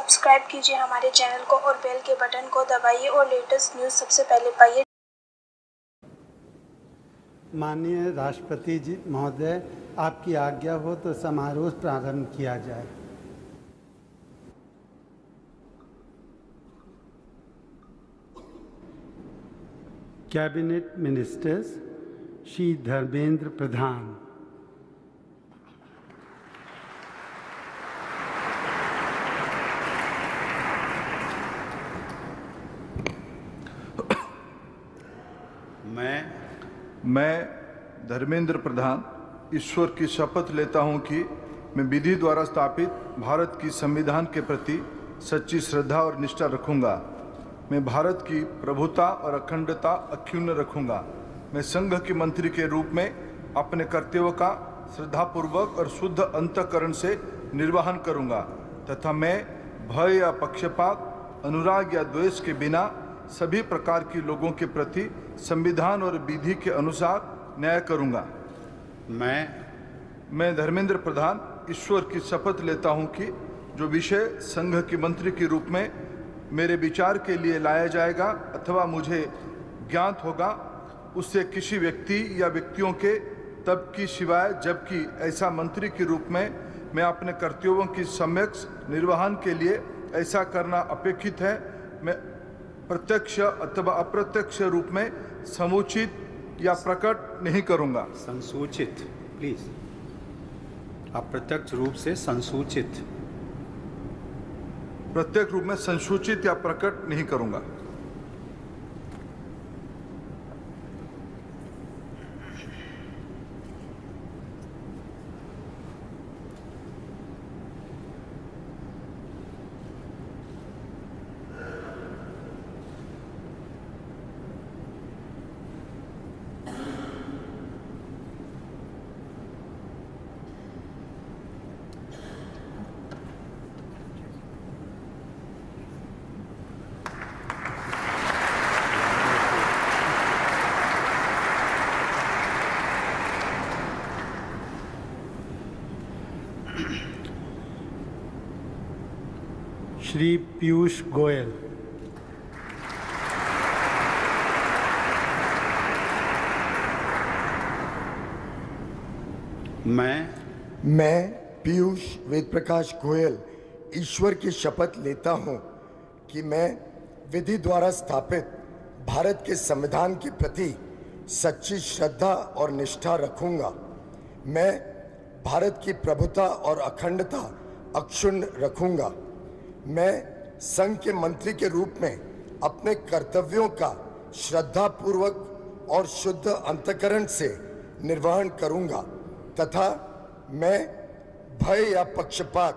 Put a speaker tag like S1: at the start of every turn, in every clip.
S1: Subscribe कीजिए हमारे channel को और बेल के बटन को दबाइए और लेटेस्ट न्यूज़ सबसे पहले पाइए।
S2: माननीय राष्ट्रपति जी महोदय, आपकी आज्ञा हो तो समारोह प्रारंभ किया जाए। कैबिनेट मिनिस्टर्स श्री धर्मेंद्र प्रधान,
S3: मैं धर्मेंद्र प्रधान ईश्वर की शपथ लेता हूं कि मैं विधि द्वारा स्थापित भारत की संविधान के प्रति सच्ची श्रद्धा और निष्ठा रखूंगा। मैं भारत की प्रभुता और अखंडता अक्षुण्ण रखूंगा। मैं संघ के मंत्री के रूप में अपने कर्तव्यों का श्रद्धापूर्वक और शुद्ध अंतःकरण से निर्वहन करूंगा तथा मैं भय या पक्षपात, अनुराग या द्वेष के बिना सभी प्रकार के लोगों के प्रति संविधान और विधि के अनुसार न्याय करूंगा। मैं धर्मेंद्र प्रधान ईश्वर की शपथ लेता हूं कि जो विषय संघ के मंत्री के रूप में मेरे विचार के लिए लाया जाएगा अथवा मुझे ज्ञात होगा, उससे किसी व्यक्ति या व्यक्तियों के तब की सिवाय जबकि ऐसा मंत्री के रूप में मैं अपने कर्तव्यों की सम्यक निर्वहन के लिए ऐसा करना अपेक्षित है, मैं प्रत्यक्ष अथवा अप्रत्यक्ष रूप में समुचित या प्रकट नहीं करूंगा।
S4: संसूचित, प्लीज, अप्रत्यक्ष रूप से संसूचित।
S3: प्रत्यक्ष रूप में संसूचित या प्रकट नहीं करूंगा।
S2: श्री पीयूष गोयल,
S5: मैं पीयूष वेदप्रकाश गोयल ईश्वर की शपथ लेता हूं कि मैं विधि द्वारा स्थापित भारत के संविधान के प्रति सच्ची श्रद्धा और निष्ठा रखूंगा। मैं भारत की प्रभुता और अखंडता अक्षुण्ण रखूंगा। मैं संघ के मंत्री के रूप में अपने कर्तव्यों का श्रद्धापूर्वक और शुद्ध अंतःकरण से निर्वहन करूंगा तथा मैं भय या पक्षपात,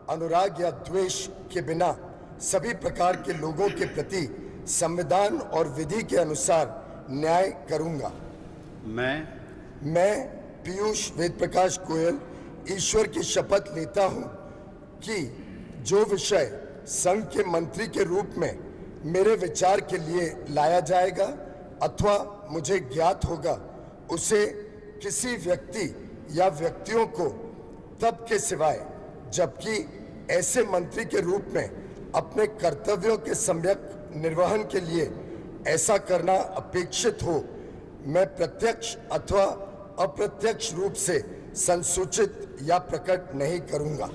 S5: अनुराग या द्वेष के बिना सभी प्रकार के लोगों के प्रति संविधान और विधि के अनुसार न्याय करूंगा। मैं पीयूष वेदप्रकाश गोयल ईश्वर की शपथ लेता हूं कि जो विषय संघ के मंत्री के रूप में मेरे विचार के लिए लाया जाएगा अथवा मुझे ज्ञात होगा, उसे किसी व्यक्ति या व्यक्तियों को तब के सिवाय जबकि ऐसे मंत्री के रूप में अपने कर्तव्यों के सम्यक निर्वहन के लिए ऐसा करना अपेक्षित हो, मैं प्रत्यक्ष अथवा अप्रत्यक्ष रूप से संसूचित या प्रकट नहीं करूंगा।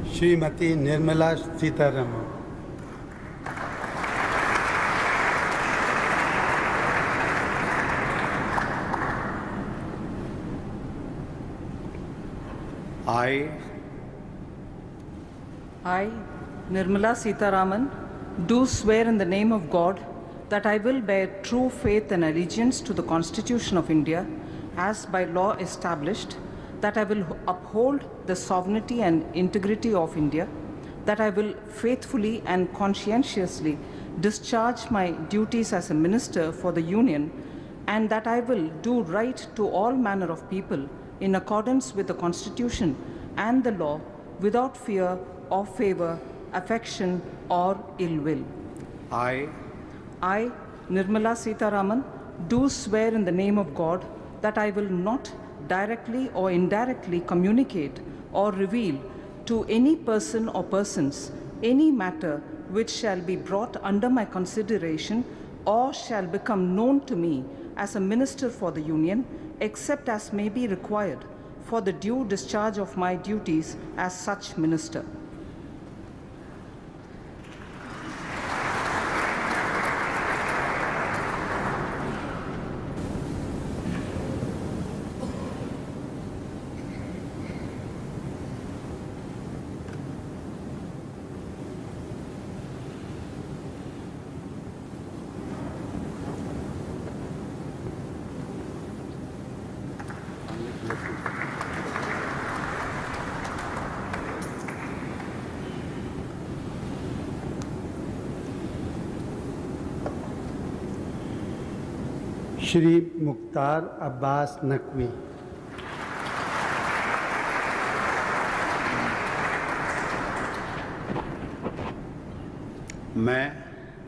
S2: Shrimati Nirmala Sitharaman,
S6: I, Nirmala Sitharaman, do swear in the name of God that I will bear true faith and allegiance to the Constitution of India as by law established, that I will uphold the sovereignty and integrity of India, that I will faithfully and conscientiously discharge my duties as a minister for the Union, and that I will do right to all manner of people in accordance with the Constitution and the law, without fear or favor, affection or ill will.
S4: I,
S6: Nirmala Sitharaman, do swear in the name of God that I will not directly or indirectly communicate or reveal to any person or persons any matter which shall be brought under my consideration or shall become known to me as a minister for the Union, except as may be required for the due discharge of my duties as such minister.
S2: Shri Mukhtar Abbas Naqvi.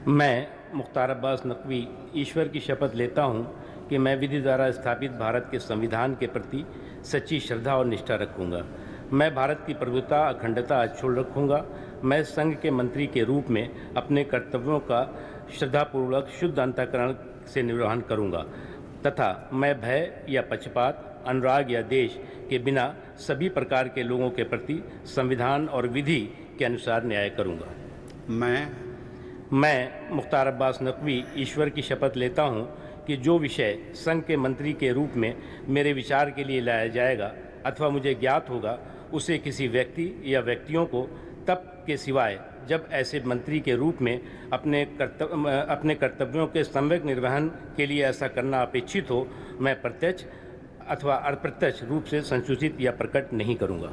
S7: मैं मुख्तार अब्बास नकवी ईश्वर की शपथ लेता हूँ कि मैं विधि द्वारा स्थापित भारत के संविधान के प्रति सच्ची श्रद्धा और निष्ठा रखूँगा। मैं भारत की प्रभुता अखंडता अक्षुण्ण रखूँगा। मैं संघ के मंत्री के रूप में अपने कर्तव्यों का श्रद्धापूर्वक शुद्ध अंतःकरण से निर्वहन करूँगा तथा मैं भय या पक्षपात, अनुराग या देश के बिना सभी प्रकार के लोगों के प्रति संविधान और विधि के अनुसार न्याय करूँगा। मैं मुख्तार अब्बास नकवी ईश्वर की शपथ लेता हूँ कि जो विषय संघ के मंत्री के रूप में मेरे विचार के लिए लाया जाएगा अथवा मुझे ज्ञात होगा, उसे किसी व्यक्ति या व्यक्तियों को तब के सिवाय जब ऐसे मंत्री के रूप में अपने कर्तव्यों के सम्यक निर्वहन के लिए ऐसा करना अपेक्षित हो, मैं प्रत्यक्ष अथवा अप्रत्यक्ष रूप से संसूचित या प्रकट नहीं करूँगा।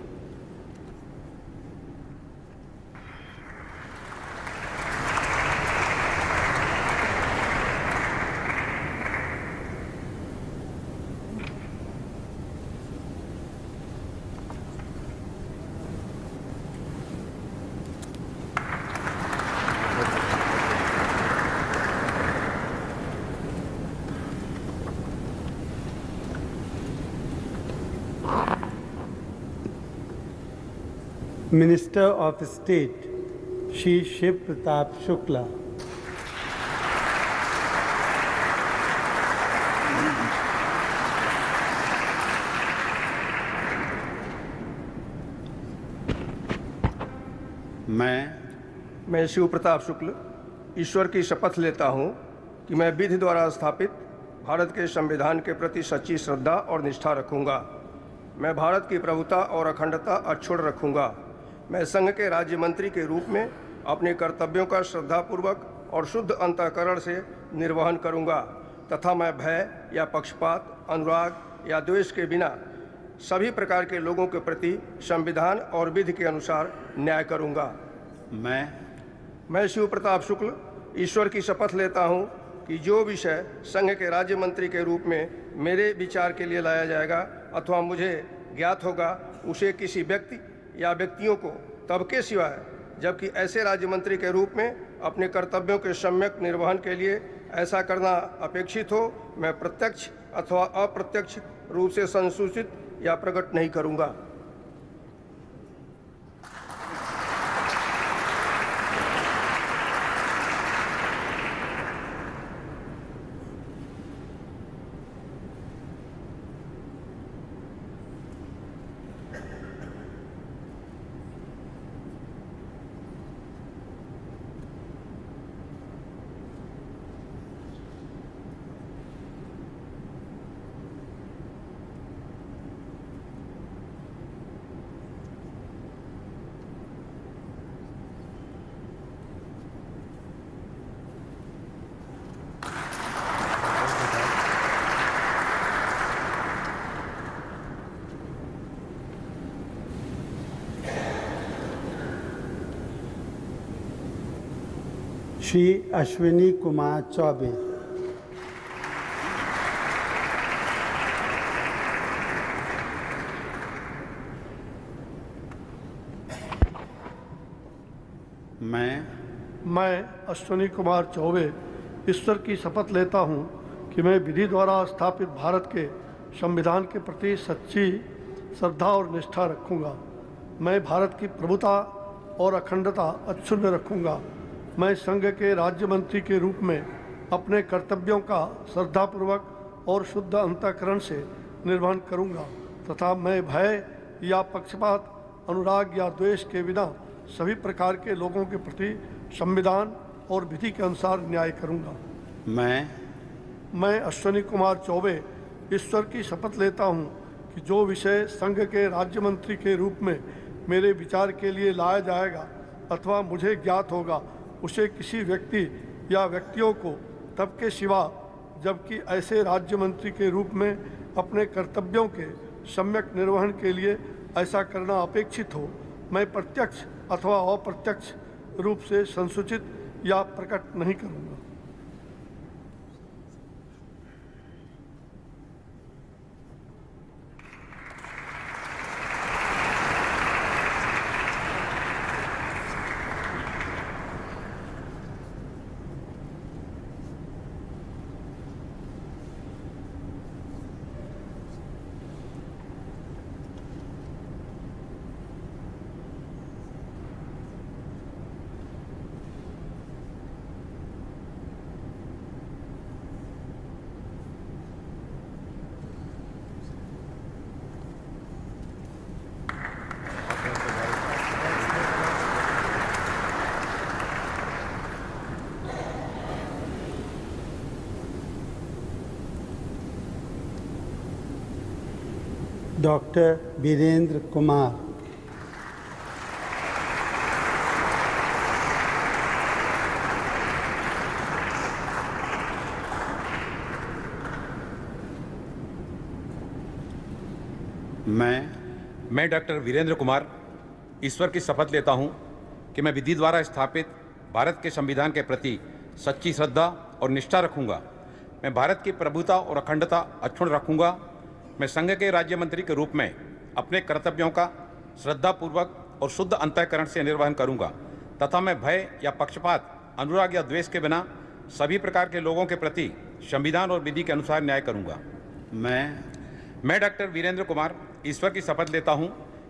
S2: Minister of state Shri Shiv Pratap Shukla.
S8: मैं शिव प्रताप शुक्ल ईश्वर की शपथ लेता हूँ कि मैं विधि द्वारा स्थापित भारत के संविधान के प्रति सच्ची श्रद्धा और निष्ठा रखूँगा। मैं भारत की प्रभुता और अखंडता अक्षुण्ण रखूँगा। मैं संघ के राज्य मंत्री के रूप में अपने कर्तव्यों का श्रद्धापूर्वक और शुद्ध अंतःकरण से निर्वहन करूँगा तथा मैं भय या पक्षपात, अनुराग या द्वेष के बिना सभी प्रकार के लोगों के प्रति संविधान और विधि के अनुसार न्याय करूँगा। मैं शिव प्रताप शुक्ल ईश्वर की शपथ लेता हूँ कि जो विषय संघ के राज्य मंत्री के रूप में मेरे विचार के लिए लाया जाएगा अथवा मुझे ज्ञात होगा, उसे किसी व्यक्ति या व्यक्तियों को तब के सिवाय जबकि ऐसे राज्य मंत्री के रूप में अपने कर्तव्यों के सम्यक निर्वहन के लिए ऐसा करना अपेक्षित हो, मैं प्रत्यक्ष अथवा अप्रत्यक्ष रूप से संसूचित या प्रकट नहीं करूँगा।
S2: श्री अश्विनी कुमार चौबे।
S9: मैं अश्विनी कुमार चौबे ईश्वर की शपथ लेता हूँ कि मैं विधि द्वारा स्थापित भारत के संविधान के प्रति सच्ची श्रद्धा और निष्ठा रखूँगा। मैं भारत की प्रभुता और अखंडता अक्षुण्ण रखूँगा। मैं संघ के राज्य मंत्री के रूप में अपने कर्तव्यों का श्रद्धापूर्वक और शुद्ध अंतःकरण से निर्वहन करूँगा तथा मैं भय या पक्षपात, अनुराग या द्वेष के बिना सभी प्रकार के लोगों के प्रति संविधान और विधि के अनुसार न्याय करूँगा। मैं अश्विनी कुमार चौबे ईश्वर की शपथ लेता हूँ कि जो विषय संघ के राज्य मंत्री के रूप में मेरे विचार के लिए लाया जाएगा अथवा मुझे ज्ञात होगा, उसे किसी व्यक्ति या व्यक्तियों को तब के सिवा जबकि ऐसे राज्य मंत्री के रूप में अपने कर्तव्यों के सम्यक निर्वहन के लिए ऐसा करना अपेक्षित हो, मैं प्रत्यक्ष अथवा अप्रत्यक्ष रूप से संसूचित या प्रकट नहीं करूँगा।
S2: डॉक्टर वीरेंद्र कुमार।
S10: मैं डॉक्टर वीरेंद्र कुमार ईश्वर की शपथ लेता हूं कि मैं विधि द्वारा स्थापित भारत के संविधान के प्रति सच्ची श्रद्धा और निष्ठा रखूंगा। मैं भारत की प्रभुता और अखंडता अक्षुण्ण रखूंगा। मैं संघ के राज्य मंत्री के रूप में अपने कर्तव्यों का श्रद्धापूर्वक और शुद्ध अंतःकरण से निर्वहन करूंगा तथा मैं भय या पक्षपात, अनुराग या द्वेष के बिना सभी प्रकार के लोगों के प्रति संविधान और विधि के अनुसार न्याय करूंगा। मैं डॉक्टर वीरेंद्र कुमार ईश्वर की शपथ लेता हूं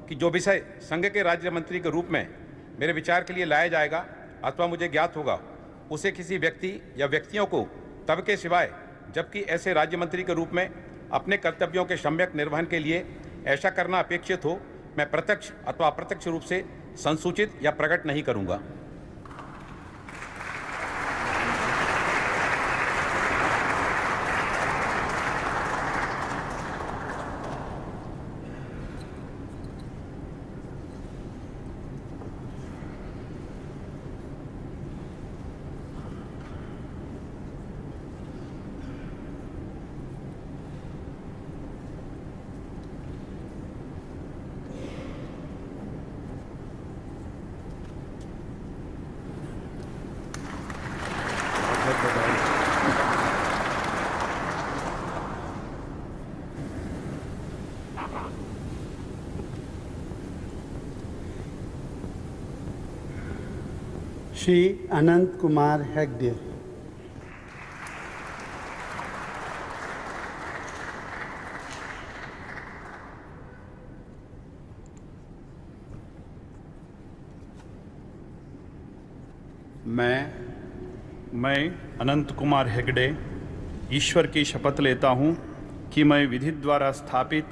S10: कि जो विषय संघ के राज्य मंत्री के रूप में मेरे विचार के लिए लाया जाएगा अथवा मुझे ज्ञात होगा, उसे किसी व्यक्ति या व्यक्तियों को तब के सिवाय जबकि ऐसे राज्य मंत्री के रूप में अपने कर्तव्यों के सम्यक निर्वहन के लिए ऐसा करना अपेक्षित हो, मैं प्रत्यक्ष अथवा अप्रत्यक्ष रूप से संसूचित या प्रकट नहीं करूंगा।
S2: श्री अनंत कुमार हेगड़े।
S11: मैं अनंत कुमार हेगड़े ईश्वर की शपथ लेता हूँ कि मैं विधि द्वारा स्थापित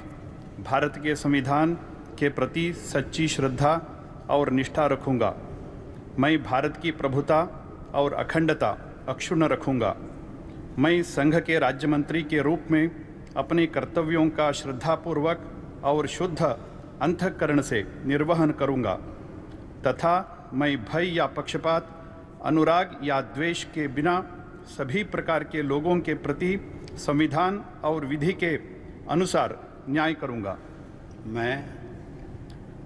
S11: भारत के संविधान के प्रति सच्ची श्रद्धा और निष्ठा रखूँगा। मैं भारत की प्रभुता और अखंडता अक्षुण्ण रखूँगा। मैं संघ के राज्य मंत्री के रूप में अपने कर्तव्यों का श्रद्धापूर्वक और शुद्ध अंतःकरण से निर्वहन करूँगा तथा मैं भय या पक्षपात, अनुराग या द्वेष के बिना सभी प्रकार के लोगों के प्रति संविधान और विधि के अनुसार न्याय करूँगा।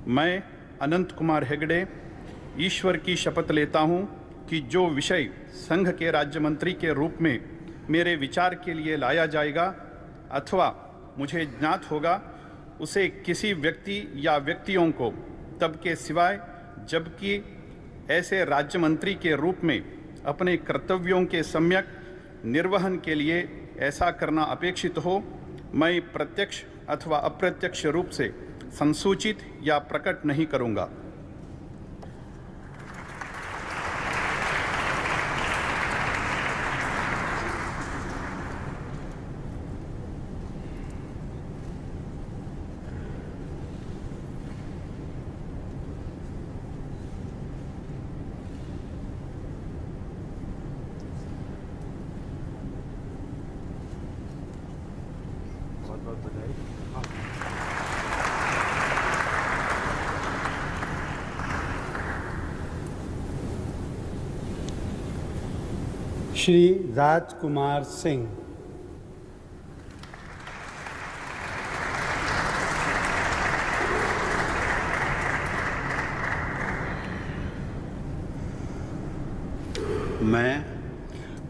S11: मैं अनंत कुमार हेगड़े ईश्वर की शपथ लेता हूँ कि जो विषय संघ के राज्य मंत्री के रूप में मेरे विचार के लिए लाया जाएगा अथवा मुझे ज्ञात होगा, उसे किसी व्यक्ति या व्यक्तियों को तब के सिवाय जबकि ऐसे राज्य मंत्री के रूप में अपने कर्तव्यों के सम्यक निर्वहन के लिए ऐसा करना अपेक्षित हो, मैं प्रत्यक्ष अथवा अप्रत्यक्ष रूप से संसूचित या प्रकट नहीं करूँगा।
S2: श्री राजकुमार सिंह।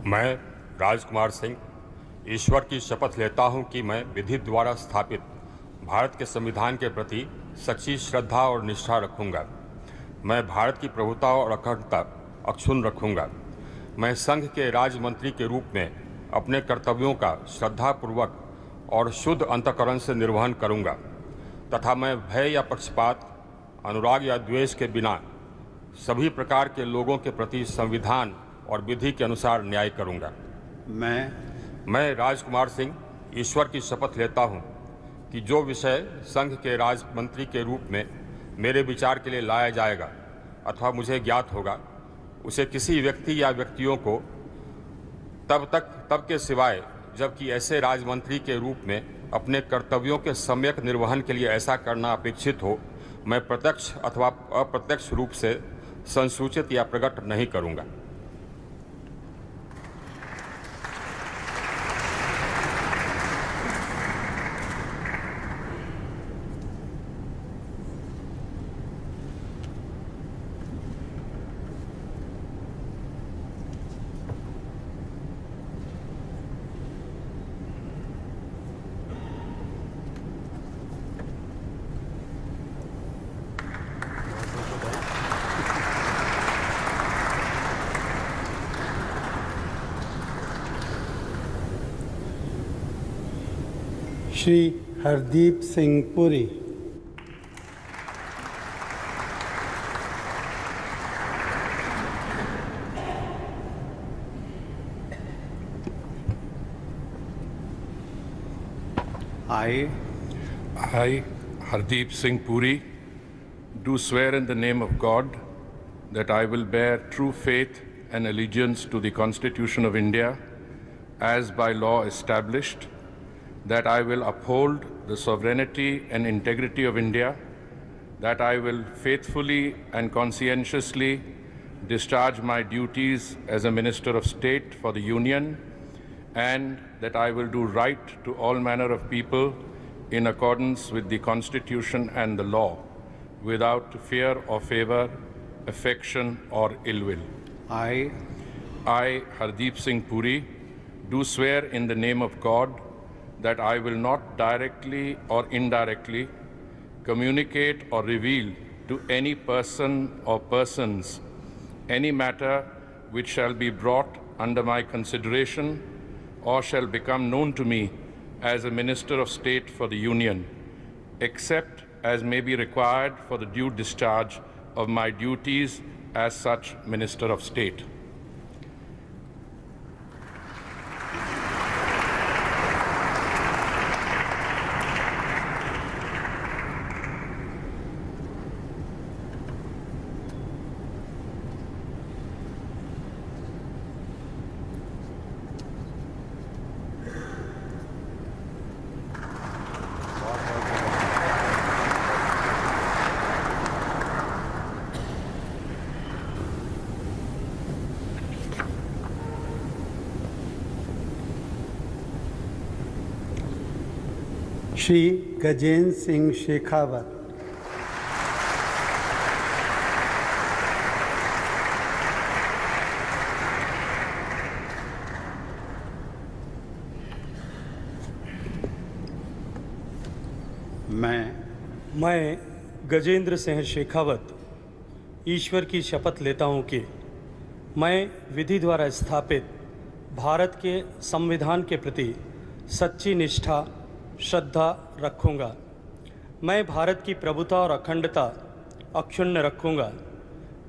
S12: मैं राजकुमार सिंह ईश्वर की शपथ लेता हूं कि मैं विधि द्वारा स्थापित भारत के संविधान के प्रति सच्ची श्रद्धा और निष्ठा रखूंगा। मैं भारत की प्रभुता और अखंडता अक्षुण्ण रखूंगा। मैं संघ के राज्य मंत्री के रूप में अपने कर्तव्यों का श्रद्धापूर्वक और शुद्ध अंतःकरण से निर्वहन करूंगा तथा मैं भय या पक्षपात, अनुराग या द्वेष के बिना सभी प्रकार के लोगों के प्रति संविधान और विधि के अनुसार न्याय करूंगा। मैं राजकुमार सिंह ईश्वर की शपथ लेता हूं कि जो विषय संघ के राज्य मंत्री के रूप में मेरे विचार के लिए लाया जाएगा अथवा मुझे ज्ञात होगा, उसे किसी व्यक्ति या व्यक्तियों को तब के सिवाय जबकि ऐसे राजमंत्री के रूप में अपने कर्तव्यों के सम्यक निर्वहन के लिए ऐसा करना अपेक्षित हो, मैं प्रत्यक्ष अथवा अप्रत्यक्ष रूप से संसूचित या प्रकट नहीं करूंगा।
S2: Shri Hardeep Singh Puri.
S13: I, Hardeep Singh Puri, do swear in the name of God that I will bear true faith and allegiance to the Constitution of India as by law established, that I will uphold the sovereignty and integrity of India, that I will faithfully and conscientiously discharge my duties as a Minister of State for the Union, and that I will do right to all manner of people in accordance with the Constitution and the law, without fear or favor, affection or ill will. I, Hardeep Singh Puri, do swear in the name of God that I will not directly or indirectly communicate or reveal to any person or persons any matter which shall be brought under my consideration or shall become known to me as a Minister of State for the Union, except as may be required for the due discharge of my duties as such Minister of State.
S2: Shri Gajendra Singh Shekhawat.
S14: मैं गजेंद्र सिंह शेखावत ईश्वर की शपथ लेता हूँ कि मैं विधि द्वारा स्थापित भारत के संविधान के प्रति सच्ची निष्ठा श्रद्धा रखूँगा। मैं भारत की प्रभुता और अखंडता अक्षुण्ण रखूँगा।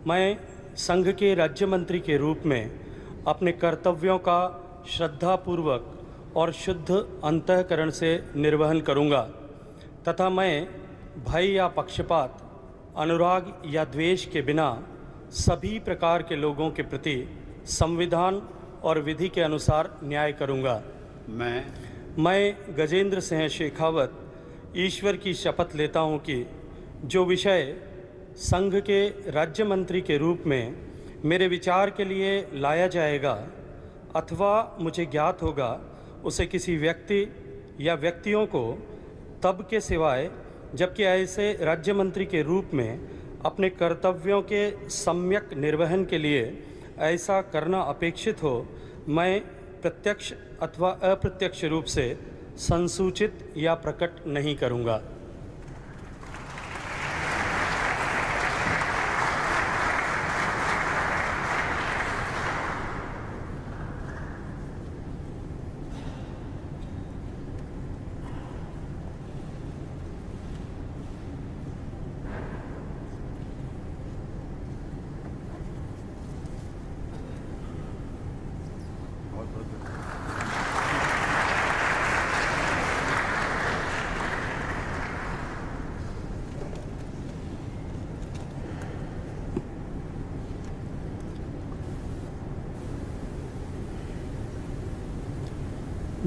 S14: मैं संघ के राज्य मंत्री के रूप में अपने कर्तव्यों का श्रद्धापूर्वक और शुद्ध अंतःकरण से निर्वहन करूँगा तथा मैं भय या पक्षपात, अनुराग या द्वेष के बिना सभी प्रकार के लोगों के प्रति संविधान और विधि के अनुसार न्याय करूँगा। मैं गजेंद्र सिंह शेखावत ईश्वर की शपथ लेता हूँ कि जो विषय संघ के राज्य मंत्री के रूप में मेरे विचार के लिए लाया जाएगा अथवा मुझे ज्ञात होगा, उसे किसी व्यक्ति या व्यक्तियों को तब के सिवाय जबकि ऐसे राज्य मंत्री के रूप में अपने कर्तव्यों के सम्यक निर्वहन के लिए ऐसा करना अपेक्षित हो, मैं प्रत्यक्ष अथवा अप्रत्यक्ष रूप से संसूचित या प्रकट नहीं करूँगा।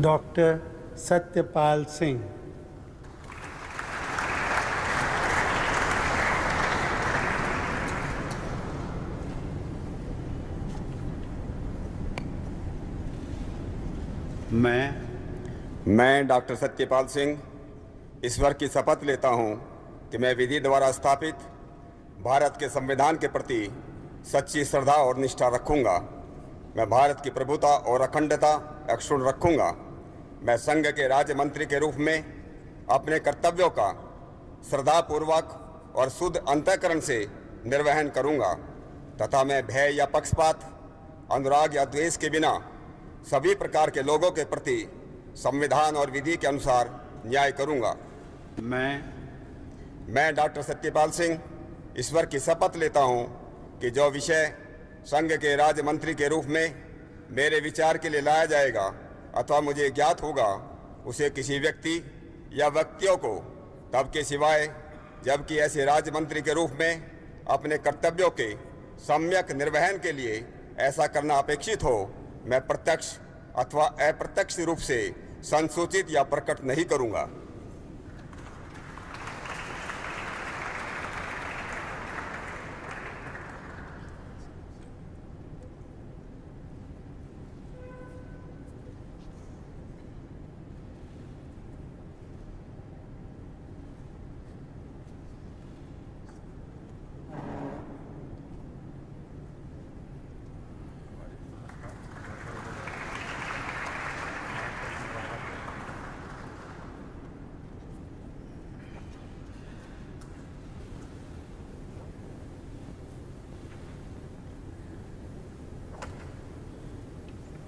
S2: डॉक्टर सत्यपाल सिंह।
S15: मैं डॉक्टर सत्यपाल सिंह ईश्वर की शपथ लेता हूं कि मैं विधि द्वारा स्थापित भारत के संविधान के प्रति सच्ची श्रद्धा और निष्ठा रखूंगा। मैं भारत की प्रभुता और अखंडता अक्षुण्ण रखूंगा। मैं संघ के राज्य मंत्री के रूप में अपने कर्तव्यों का श्रद्धापूर्वक और शुद्ध अंतःकरण से निर्वहन करूंगा तथा मैं भय या पक्षपात, अनुराग या द्वेष के बिना सभी प्रकार के लोगों के प्रति संविधान और विधि के अनुसार न्याय करूंगा। मैं डॉक्टर सत्यपाल सिंह ईश्वर की शपथ लेता हूं कि जो विषय संघ के राज्य मंत्री के रूप में मेरे विचार के लिए लाया जाएगा अथवा मुझे ज्ञात होगा, उसे किसी व्यक्ति या व्यक्तियों को तब के सिवाय जबकि ऐसे राज्य मंत्री के रूप में अपने कर्तव्यों के सम्यक निर्वहन के लिए ऐसा करना अपेक्षित हो, मैं प्रत्यक्ष अथवा अप्रत्यक्ष रूप से संसूचित या प्रकट नहीं करूंगा।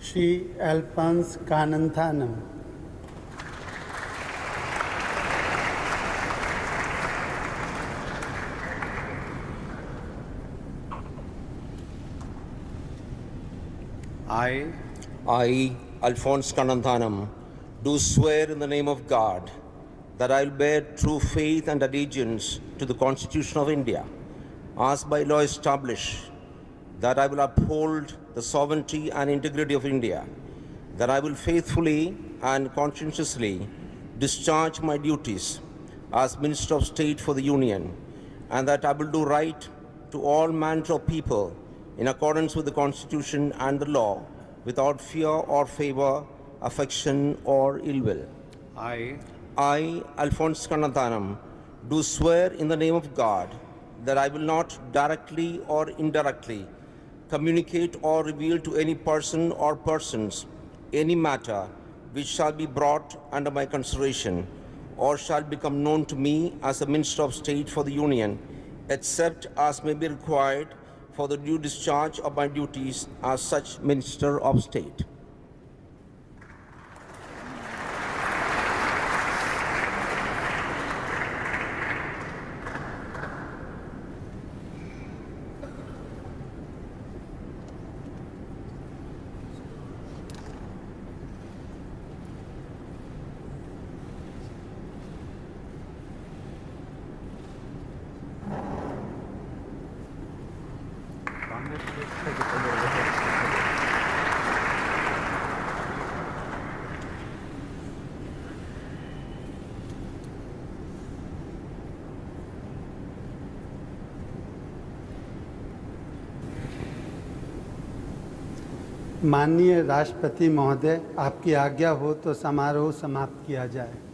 S2: Shri Alphonse Kananthanam.
S16: I, Alphonse Kananthanam, do swear in the name of God that I will bear true faith and allegiance to the Constitution of India, as by law established, that I will uphold the sovereignty and integrity of India, that I will faithfully and conscientiously discharge my duties as Minister of State for the Union, and that I will do right to all manner of people in accordance with the Constitution and the law, without fear or favor, affection or ill will. I, Alphonse Kananthanam, do swear in the name of God that I will not directly or indirectly communicate or reveal to any person or persons any matter which shall be brought under my consideration or shall become known to me as a Minister of State for the Union, except as may be required for the due discharge of my duties as such Minister of State.
S2: माननीय राष्ट्रपति महोदय, आपकी आज्ञा हो तो समारोह समाप्त किया जाए।